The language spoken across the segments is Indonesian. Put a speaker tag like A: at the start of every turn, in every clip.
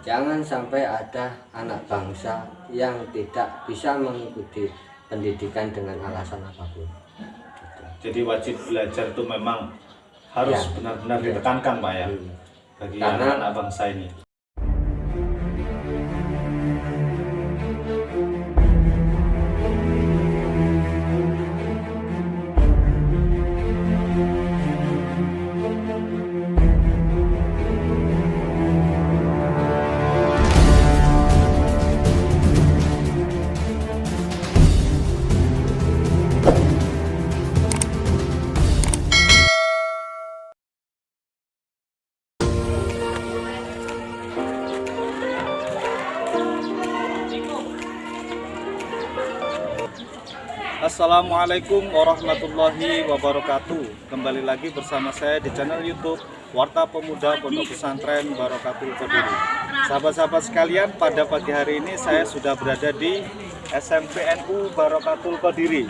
A: Jangan sampai ada anak bangsa yang tidak bisa mengikuti pendidikan dengan alasan apapun.
B: Jadi wajib belajar itu memang harus benar-benar ditekankan Pak ya, bagi anak-anak bangsa ini. Assalamualaikum warahmatullahi wabarakatuh. Kembali lagi bersama saya di channel YouTube Warta Pemuda Pondok Pesantren Barokatul Qadiri. Sahabat-sahabat sekalian, pada pagi hari ini saya sudah berada di SMP NU Barokatul Qadiri.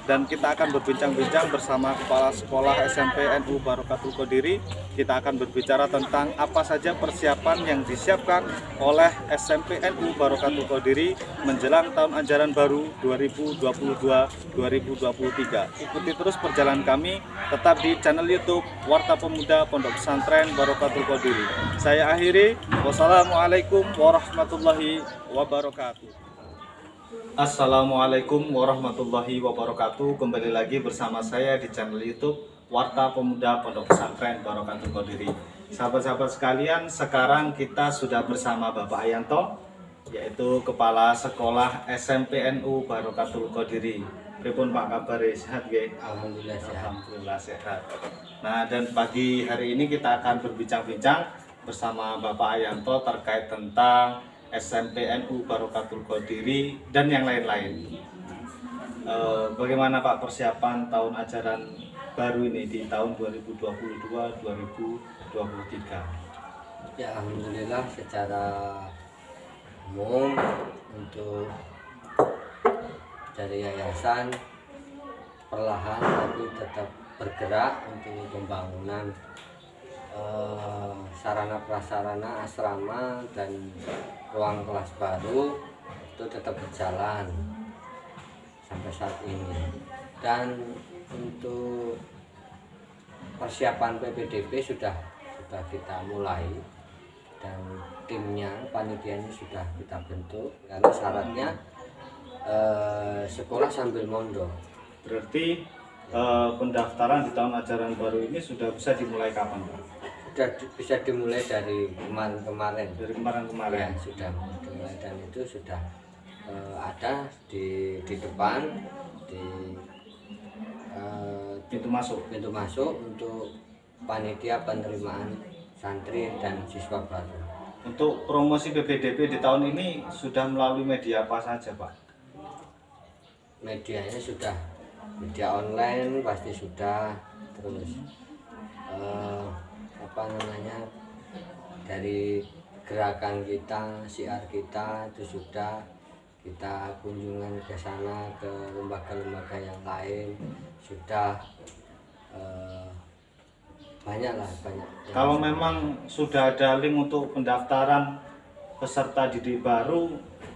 B: Dan kita akan berbincang-bincang bersama Kepala Sekolah SMP NU Barokatul Qadiri. Kita akan berbicara tentang apa saja persiapan yang disiapkan oleh SMP NU Barokatul Qadiri menjelang tahun ajaran baru 2022-2023. Ikuti terus perjalanan kami tetap di channel YouTube Warta Pemuda Pondok Pesantren Barokatul Qadiri. Saya akhiri. Wassalamualaikum warahmatullahi wabarakatuh. Assalamualaikum warahmatullahi wabarakatuh. Kembali lagi bersama saya di channel YouTube Warta Pemuda Pondok Pesantren Barokatul Qadiri. Sahabat-sahabat sekalian, sekarang kita sudah bersama Bapak Ayanto, yaitu Kepala Sekolah SMP NU Barokatul Qadiri. Pripun Pak kabare, sehat nggih?
A: Alhamdulillah sehat.
B: Alhamdulillah sehat. Nah, dan pagi hari ini kita akan berbincang-bincang bersama Bapak Ayanto terkait tentang SMP NU Barokatul Qadiri dan yang lain-lain. Bagaimana Pak persiapan tahun ajaran baru ini di tahun 2022-2023?
A: Ya, alhamdulillah secara umum untuk dari yayasan perlahan tapi tetap bergerak untuk pembangunan sarana prasarana asrama dan ruang kelas baru itu tetap berjalan sampai saat ini. Dan untuk persiapan PPDB sudah kita mulai, dan timnya, panitianya sudah kita bentuk, karena syaratnya sekolah sambil mondok.
B: Berarti pendaftaran di tahun ajaran baru ini sudah bisa dimulai kapan Pak?
A: Sudah bisa dimulai dari kemarin.
B: Dari kemarin-kemarin
A: Ya, sudah dimulai, dan itu sudah ada di depan di
B: pintu masuk
A: untuk panitia penerimaan santri dan siswa baru.
B: Untuk promosi PPDB di tahun ini sudah melalui media apa saja Pak?
A: Medianya sudah media online pasti sudah, terus dari gerakan kita, siar kita itu sudah, kita kunjungan ke sana, ke lembaga-lembaga yang lain sudah, banyak.
B: Kalau memang sudah ada link untuk pendaftaran peserta didik baru,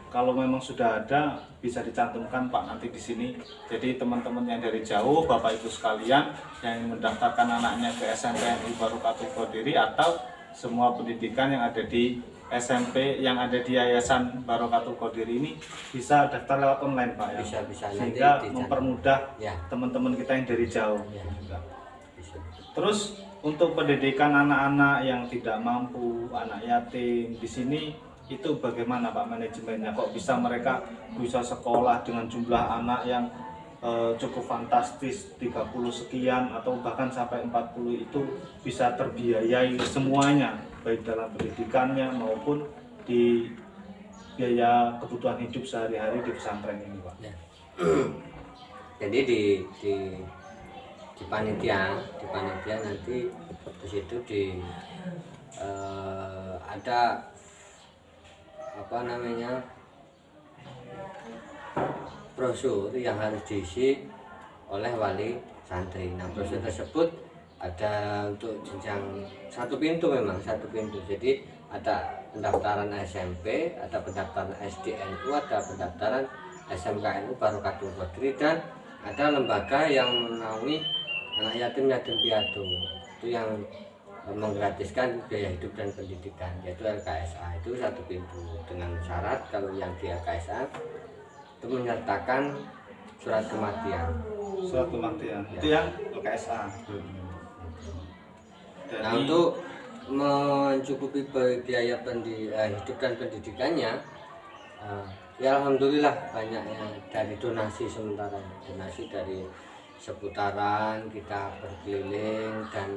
B: kalau memang sudah ada bisa dicantumkan Pak nanti di sini. Jadi teman-teman yang dari jauh, Bapak Ibu sekalian yang mendaftarkan anaknya ke SMP NU Barokatul Qadiri atau semua pendidikan yang ada di SMP yang ada di Yayasan Barokatul Qadiri ini bisa daftar lewat online Pak ya.
A: Bisa
B: sehingga
A: nanti
B: mempermudah teman-teman kita yang dari jauh.
A: Bisa.
B: Terus untuk pendidikan anak-anak yang tidak mampu, anak yatim di sini itu bagaimana Pak manajemennya? Kok bisa mereka bisa sekolah dengan jumlah anak yang cukup fantastis, 30 sekian atau bahkan sampai 40 itu bisa terbiayai semuanya, baik dalam pendidikannya maupun di biaya kebutuhan hidup sehari-hari di pesantren ini Pak?
A: Ya. Jadi di panitia nanti di situ ada brosur yang harus diisi oleh wali santri. Nah, brosur tersebut ada untuk jenjang satu pintu, jadi ada pendaftaran SMP, ada pendaftaran SDNU, ada pendaftaran SMKNU Barokatul Qadri, dan ada lembaga yang menaungi anak yatim piatu, itu yang menggratiskan biaya hidup dan pendidikan, yaitu LKSA. Itu satu pintu, dengan syarat kalau yang di LKSA itu menyertakan surat kematian.
B: Surat kematian
A: Ya.
B: itu yang LKSA.
A: Nah, untuk mencukupi biaya hidup dan pendidikannya, ya alhamdulillah banyaknya dari donasi sementara, donasi dari seputaran, kita berkeliling dan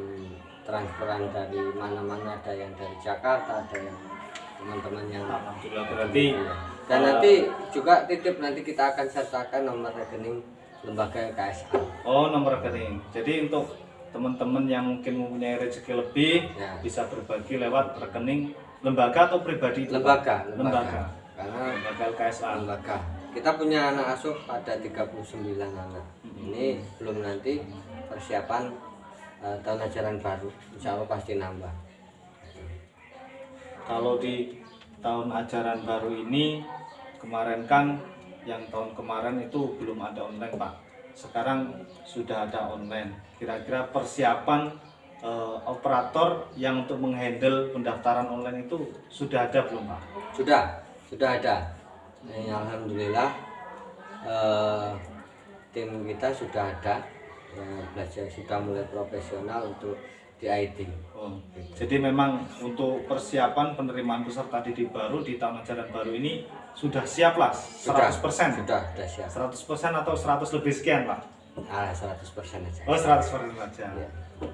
A: transferan dari mana-mana, ada yang dari Jakarta, ada yang teman-teman yang
B: Alhamdulillah, berarti
A: dan nanti juga titip, nanti kita akan sertakan nomor rekening lembaga LKSA.
B: oh, nomor rekening. Jadi untuk teman-teman yang mungkin mempunyai rezeki lebih
A: Ya.
B: bisa berbagi lewat rekening lembaga atau pribadi itu?
A: Lembaga.
B: Karena lembaga LKSA.
A: Lembaga. Kita punya anak asuh ada 39 anak. Ini belum nanti persiapan tahun ajaran baru. Insya Allah pasti nambah.
B: Kalau di tahun ajaran baru ini, kemarin kan yang tahun kemarin itu belum ada online, Pak. Sekarang sudah ada online. Kira-kira persiapan operator yang untuk menghandle pendaftaran online itu sudah ada belum, Pak?
A: Sudah ada. Alhamdulillah tim kita sudah ada, belajar sudah mulai profesional untuk di IT.
B: Oh, jadi memang untuk persiapan penerimaan peserta didik baru di tahun ajaran baru ini sudah siap lah, 100%?
A: Sudah siap.
B: 100% atau 100 lebih sekian, Pak?
A: 100% aja.
B: Oh, 100% saja.
A: Ya.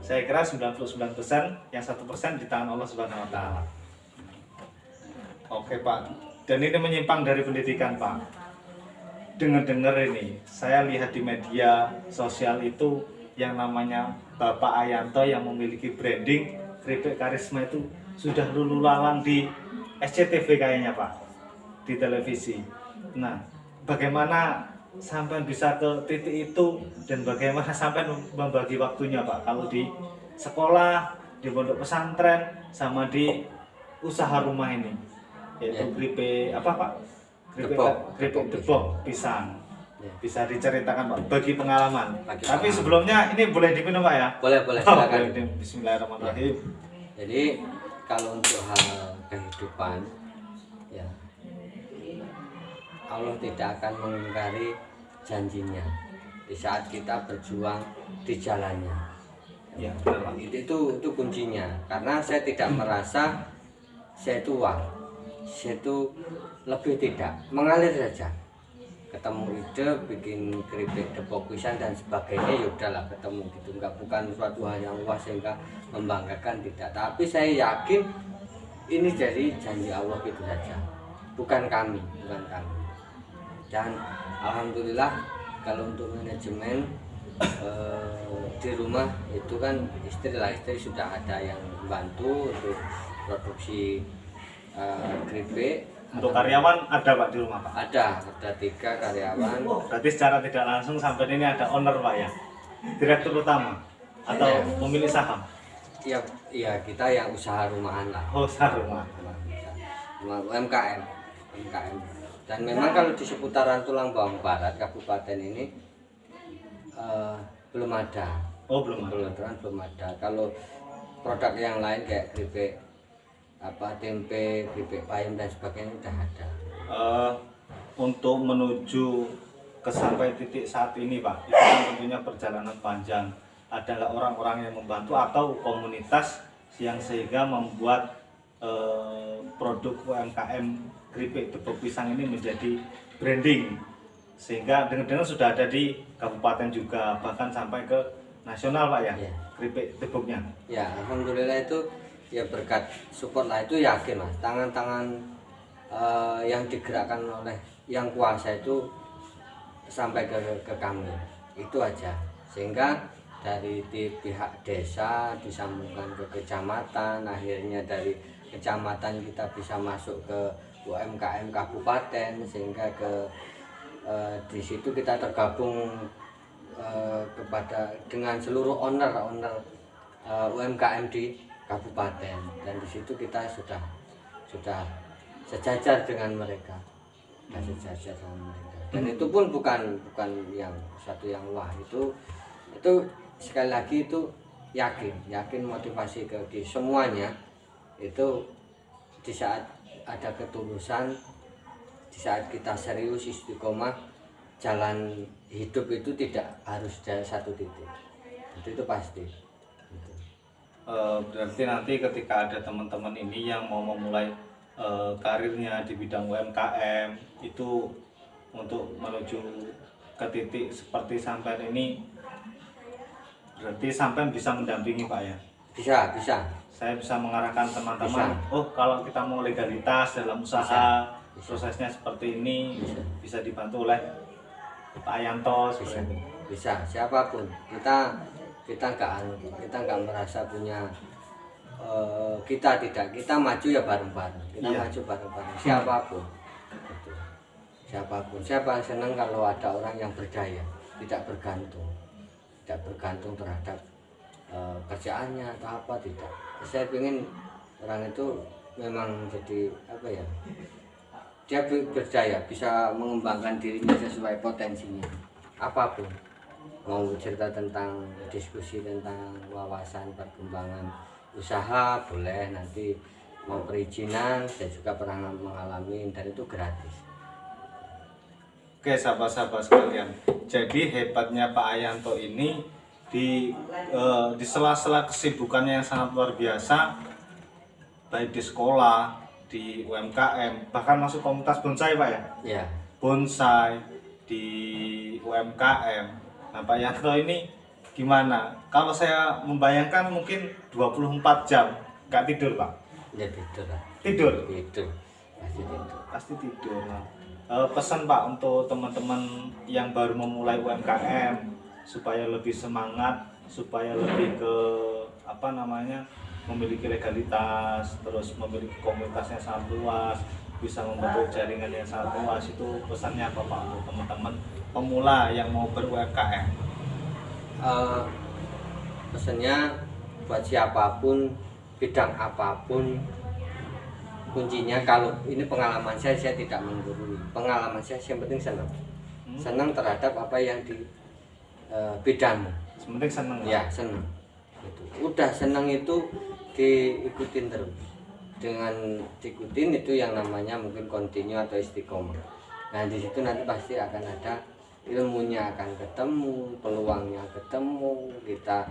B: Saya kira 99%, yang 1% di tangan Allah Subhanahu wa taala. Oke, Pak. Dan ini menyimpang dari pendidikan, Pak. Dengar-dengar ini, saya lihat di media sosial itu yang namanya Bapak Ayanto yang memiliki branding Keripik Karisma itu sudah lulu lalang di SCTV kayaknya, Pak, di televisi. Nah, bagaimana sampai bisa ke titik itu dan bagaimana sampai membagi waktunya, Pak, kalau di sekolah, di pondok pesantren, sama di usaha rumah ini, yaitu keripik apa, Pak? Keripik debok pisang.
A: Ya.
B: Bisa diceritakan, Pak, bagi pengalaman.
A: Bagi
B: Tapi
A: pengalaman.
B: sebelumnya ini boleh diminum, Pak, ya?
A: Boleh
B: Oh,
A: silakan.
B: boleh. Bismillahirrahmanirrahim.
A: Jadi kalau untuk hal kehidupan, ya Allah tidak akan mengingkari janjinya di saat kita berjuang di jalannya.
B: Ya, benar, Pak.
A: Itu kuncinya. Karena saya tidak merasa saya itu wah, saya itu lebih tidak, mengalir saja. Ketemu ide bikin keripik depok pisang dan sebagainya, ya udahlah ketemu gitu, bukan suatu hal yang wah sehingga membanggakan, tidak. Tapi saya yakin ini dari janji Allah gitu saja, bukan kami. Dan alhamdulillah kalau untuk manajemen di rumah itu kan istri sudah ada yang membantu untuk produksi keripik.
B: Untuk karyawan ada, Pak, di rumah, Pak?
A: Ada 3 karyawan.
B: Berarti secara tidak langsung sampai ini ada owner, Pak, ya? Direktur utama atau
A: Ya.
B: pemilik saham?
A: Iya, kita yang usaha rumahan lah.
B: Oh, usaha rumah.
A: UMKM. Dan memang kalau di seputaran Tulang Bawang Barat Kabupaten ini belum ada.
B: Oh, belum ada.
A: Belum ada. Kalau produk yang lain kayak keripik tempe, keripik payung dan sebagainya udah ada.
B: Untuk menuju ke sampai titik saat ini, Pak, itu kan tentunya perjalanan panjang. Ada nggak orang-orang yang membantu atau komunitas yang sehingga membuat produk UMKM keripik depok pisang ini menjadi branding, sehingga dengar-dengar sudah ada di kabupaten juga, bahkan sampai ke nasional, Pak, ya?
A: Ya.
B: Keripik depoknya.
A: Ya, alhamdulillah itu ya berkat support lah, itu yakin Mas, tangan-tangan yang digerakkan oleh yang kuasa itu sampai ke kami, itu aja, sehingga dari pihak desa disambungkan ke kecamatan, akhirnya dari kecamatan kita bisa masuk ke UMKM kabupaten, sehingga di situ kita tergabung dengan seluruh owner UMKM di kabupaten, dan di situ kita sudah sudah sejajar dengan mereka, dan itu pun bukan yang satu yang wah, itu sekali lagi itu yakin motivasi di semuanya itu. Di saat ada ketulusan, di saat kita serius istiqomah, jalan hidup itu tidak harus dari satu titik, itu pasti.
B: Berarti nanti ketika ada teman-teman ini yang mau memulai karirnya di bidang UMKM itu untuk menuju ke titik seperti sampean ini, berarti sampean bisa mendampingi Pak ya?
A: Bisa.
B: Saya bisa mengarahkan teman-teman, oh kalau kita mau legalitas dalam usaha, prosesnya seperti ini, bisa dibantu oleh Pak Yanto.
A: Bisa, siapapun. Kita nggak merasa punya kita maju ya bareng-bareng. Maju bareng-bareng. Siapapun. Gitu. Siapa yang senang kalau ada orang yang berdaya, tidak bergantung terhadap kerjaannya atau apa, tidak. Saya ingin orang itu memang jadi apa ya, dia berdaya, bisa mengembangkan dirinya sesuai potensinya apapun. Mau cerita tentang diskusi tentang wawasan perkembangan usaha boleh, nanti mau perizinan saya juga pernah mengalami dan itu gratis.
B: Oke sahabat-sahabat sekalian, jadi hebatnya Pak Ayanto ini di sela-sela kesibukannya yang sangat luar biasa, baik di sekolah, di UMKM, bahkan masuk komunitas bonsai Pak ya?
A: Iya.
B: Bonsai di UMKM. Nah Pak Yanto ini gimana? Kalau saya membayangkan mungkin 24 jam nggak tidur Pak?
A: Ya tidur lah.
B: Tidur? Pasti tidur. Nah, pesan Pak untuk teman-teman yang baru memulai UMKM supaya lebih semangat, supaya lebih ke memiliki legalitas, terus memiliki komunitas yang sangat luas, bisa membentuk jaringan yang sangat luas, itu pesannya apa Pak untuk teman-teman pemula yang mau ber-UMKM?
A: Pesannya buat siapapun, bidang apapun, kuncinya, kalau ini pengalaman saya tidak menggurui, pengalaman saya yang penting senang terhadap apa yang di bidangmu.
B: Sementing senang
A: ya? Senang itu. Udah senang itu diikutin terus, dengan diikutin itu yang namanya mungkin continue atau istiqomah. Nah di situ nanti pasti akan ada ilmunya, akan ketemu peluangnya, ketemu kita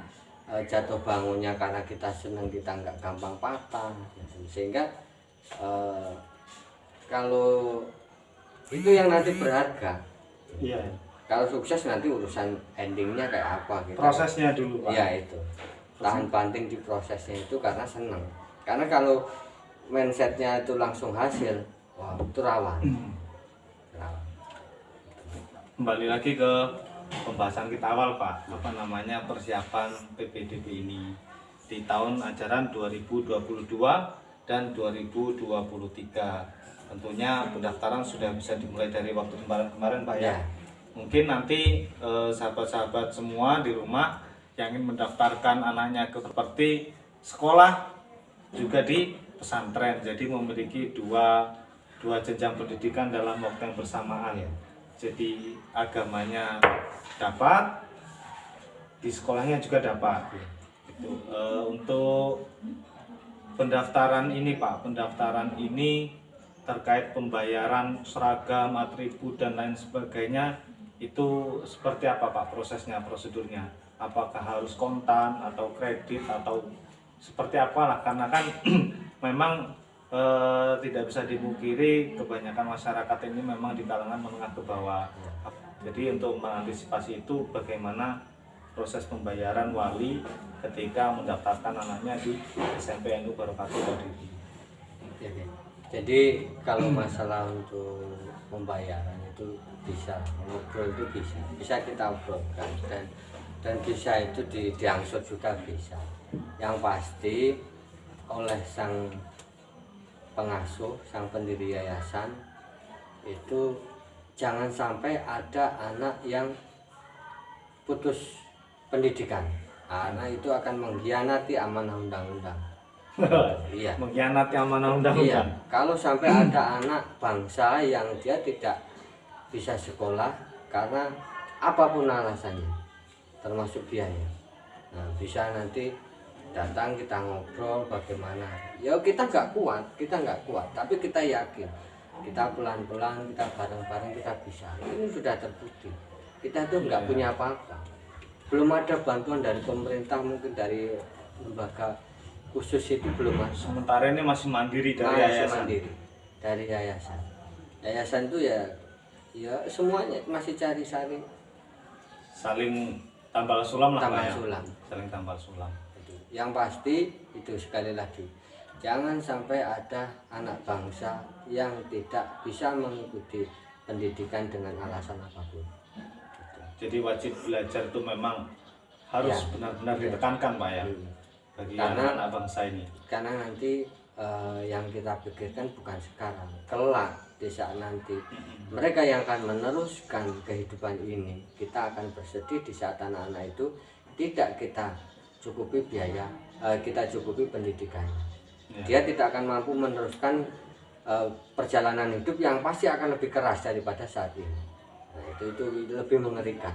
A: jatuh bangunnya karena kita senang, kita nggak gampang patah gitu. Sehingga kalau itu yang nanti berharga.
B: Iya.
A: Kalau sukses nanti urusan endingnya kayak apa gitu.
B: Prosesnya dulu Pak.
A: Iya itu. Tahan banting di prosesnya itu karena senang. Karena kalau mindsetnya itu langsung hasil, wah itu rawan.
B: Kembali lagi ke pembahasan kita awal Pak, persiapan PPDB ini di tahun ajaran 2022 dan 2023. Tentunya pendaftaran sudah bisa dimulai dari waktu kemarin Pak ya. Mungkin nanti sahabat-sahabat semua di rumah yang ingin mendaftarkan anaknya ke seperti sekolah juga di pesantren, jadi memiliki dua jenjang pendidikan dalam waktu yang bersamaan. Jadi agamanya dapat, di sekolahnya juga dapat. Itu untuk pendaftaran ini Pak, pendaftaran ini terkait pembayaran seragam, atribut dan lain sebagainya, itu seperti apa Pak prosesnya, prosedurnya? Apakah harus kontan atau kredit atau seperti apalah, karena kan memang tidak bisa dipungkiri kebanyakan masyarakat ini memang di kalangan menengah ke bawah. Jadi untuk mengantisipasi itu, bagaimana proses pembayaran wali ketika mendaftarkan anaknya di SMP NU Barokatul Kodiri?
A: Jadi kalau masalah untuk pembayaran itu bisa ngobrol, itu bisa kita obrolkan, dan bisa itu diangsur juga bisa. Yang pasti oleh sang pengasuh, sang pendiri yayasan itu jangan sampai ada anak yang putus pendidikan. Anak itu akan mengkhianati amanah undang-undang. Iya.
B: Mengkhianati amanah
A: Iya,
B: undang-undang.
A: kalau sampai ada anak bangsa yang dia tidak bisa sekolah karena apapun alasannya, termasuk biaya. Nah, bisa nanti datang kita ngobrol bagaimana. Ya kita nggak kuat, tapi kita yakin, kita pelan-pelan, kita bareng-bareng kita bisa. Ini sudah terbukti. Kita tuh nggak punya apa-apa. Belum ada bantuan dari pemerintah, mungkin dari lembaga khusus itu belum ada.
B: Sementara ini masih mandiri dari yayasan.
A: Mandiri dari yayasan. Yayasan itu ya semuanya masih cari-cari
B: Saling tambal sulam lah
A: tambal
B: Pak ya.
A: sulam.
B: Saling tambal sulam.
A: Yang pasti itu sekali lagi, jangan sampai ada anak bangsa yang tidak bisa mengikuti pendidikan dengan alasan apapun.
B: Jadi wajib belajar itu memang harus
A: Ya.
B: benar-benar
A: Ya.
B: ditekankan Pak ya. Bagi anak bangsa ini.
A: Karena nanti yang kita pikirkan bukan sekarang, kelak di saat nanti mereka yang akan meneruskan kehidupan ini, kita akan bersedih di saat anak-anak itu tidak kita cukupi biaya, kita cukupi pendidikannya.
B: Ya.
A: Dia tidak akan mampu meneruskan perjalanan hidup yang pasti akan lebih keras daripada saat ini. Nah, itu lebih mengerikan.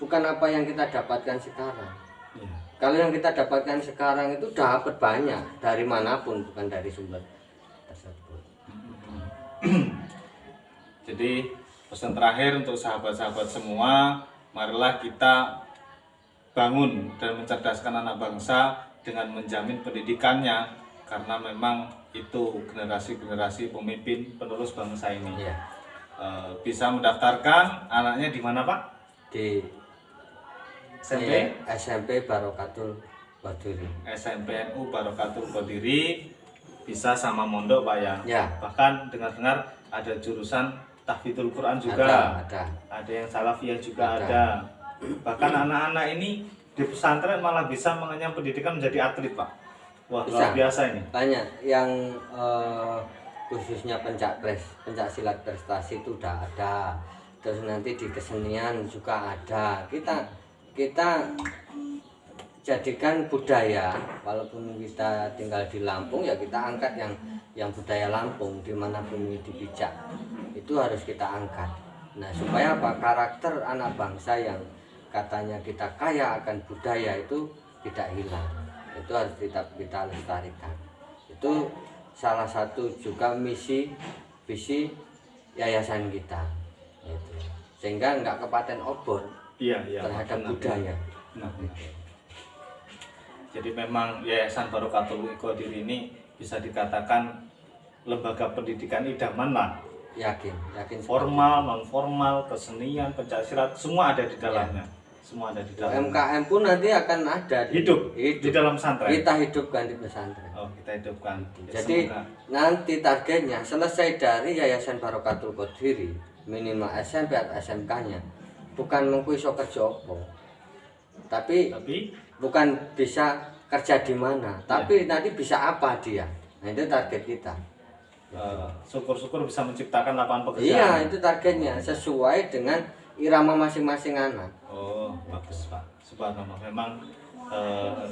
A: Bukan apa yang kita dapatkan sekarang.
B: Ya.
A: Kalau yang kita dapatkan sekarang itu dapat banyak dari manapun, bukan dari sumber tersebut.
B: Jadi pesan terakhir untuk sahabat-sahabat semua, marilah kita bangun dan mencerdaskan anak bangsa dengan menjamin pendidikannya, karena memang itu generasi-generasi pemimpin penerus bangsa ini.
A: Ya.
B: Bisa mendaftarkan anaknya di mana Pak?
A: Di
B: SMP?
A: SMP Barokatul Qadiri.
B: SMPNU Barokatul Qadiri, bisa sama mondok Pak ya.
A: Ya.
B: Bahkan dengar-dengar ada jurusan tahfidzul Quran juga.
A: Ada.
B: Yang salafiyah juga
A: Ada.
B: ada. Bahkan anak-anak ini di pesantren malah bisa mengenyam pendidikan menjadi atlet Pak. Wah, luar
A: Bisa.
B: biasa ini.
A: Banyak yang khususnya pencak silat prestasi itu udah ada. Terus nanti di kesenian juga ada. Kita jadikan budaya, walaupun kita tinggal di Lampung ya kita angkat yang budaya Lampung dimanapun ini dipijak, itu harus kita angkat. Nah supaya apa, karakter anak bangsa yang katanya kita kaya akan budaya itu tidak hilang, itu harus kita lestarikan. Itu salah satu juga visi yayasan kita gitu. Sehingga nggak kepaten obor
B: Iya,
A: terhadap
B: benar.
A: budaya.
B: Nah, jadi memang Yayasan Barokatul Qadiri ini bisa dikatakan lembaga pendidikan idaman lah.
A: Yakin
B: Formal, non formal, kesenian, pencaksilat, semua ada di dalamnya. Semua ada di dalamnya.
A: UMKM pun nanti akan ada
B: Hidup di dalam pesantren.
A: kita hidupkan di pesantren.
B: Oh, kita hidupkan. Ya,
A: Jadi
B: semoga.
A: nanti targetnya selesai dari Yayasan Barokatul Qadiri, minimal SMP atau SMK-nya bukan mengkuiso kerja apa, tapi bukan bisa kerja di mana, tapi nanti bisa apa dia. Nah itu target kita.
B: Syukur-syukur bisa menciptakan lapangan pekerjaan.
A: Iya, itu targetnya sesuai dengan irama masing-masing anak.
B: Oh, bagus Pak. Subhanallah. Memang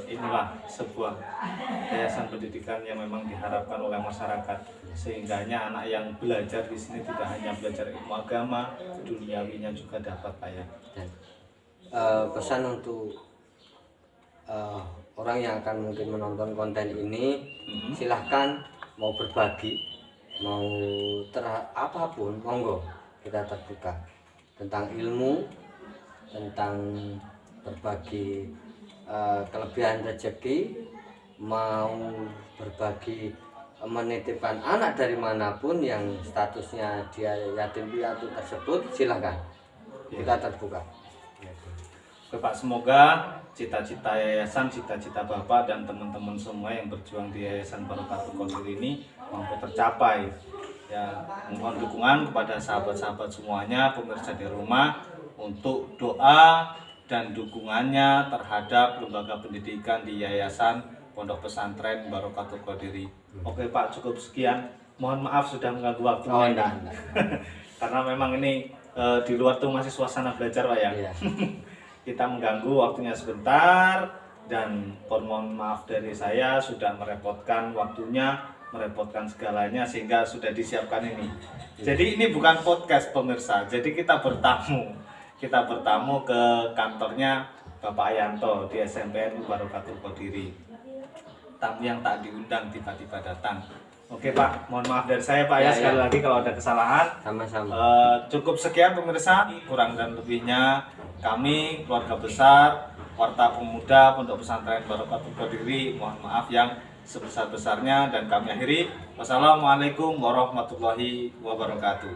B: inilah sebuah yayasan pendidikan yang memang diharapkan oleh masyarakat, sehingganya anak yang belajar di sini tidak hanya belajar ilmu agama, duniawinya juga dapat Pak ya.
A: Dan pesan untuk orang yang akan mungkin menonton konten ini, silahkan mau berbagi, mau apapun, monggo kita terbuka tentang ilmu, tentang berbagi kelebihan rezeki, mau berbagi menitipkan anak dari manapun yang statusnya dia yatim piatu tersebut, silahkan kita terbuka.
B: Oke Pak, semoga cita-cita yayasan, cita-cita Bapak dan teman-teman semua yang berjuang di Yayasan Barokatul Qadiri ini mampu tercapai. Ya, mohon dukungan kepada sahabat-sahabat semuanya, pemirsa di rumah, untuk doa dan dukungannya terhadap lembaga pendidikan di Yayasan Pondok Pesantren Barokatul Qadiri. Oke Pak, cukup sekian. Mohon maaf sudah mengganggu waktunya.
A: enggak.
B: Karena memang ini di luar tuh masih suasana belajar Pak ya.
A: Iya.
B: Kita mengganggu waktunya sebentar. dan mohon maaf dari saya sudah merepotkan waktunya, merepotkan segalanya sehingga sudah disiapkan ini. Jadi ini bukan podcast pemirsa, jadi kita bertamu ke kantornya Bapak Ayanto di SMPN Barokatul Qadiri. Tamu yang tak diundang tiba-tiba datang. Oke Pak, mohon maaf dari saya Pak ya, sekali lagi kalau ada kesalahan.
A: Sama-sama.
B: Cukup sekian pemirsa, kurang dan lebihnya kami keluarga besar Warta Pemuda Pondok Pesantren Barokatul Qadiri mohon maaf yang sebesar-besarnya, dan kami akhiri. Wassalamualaikum warahmatullahi wabarakatuh.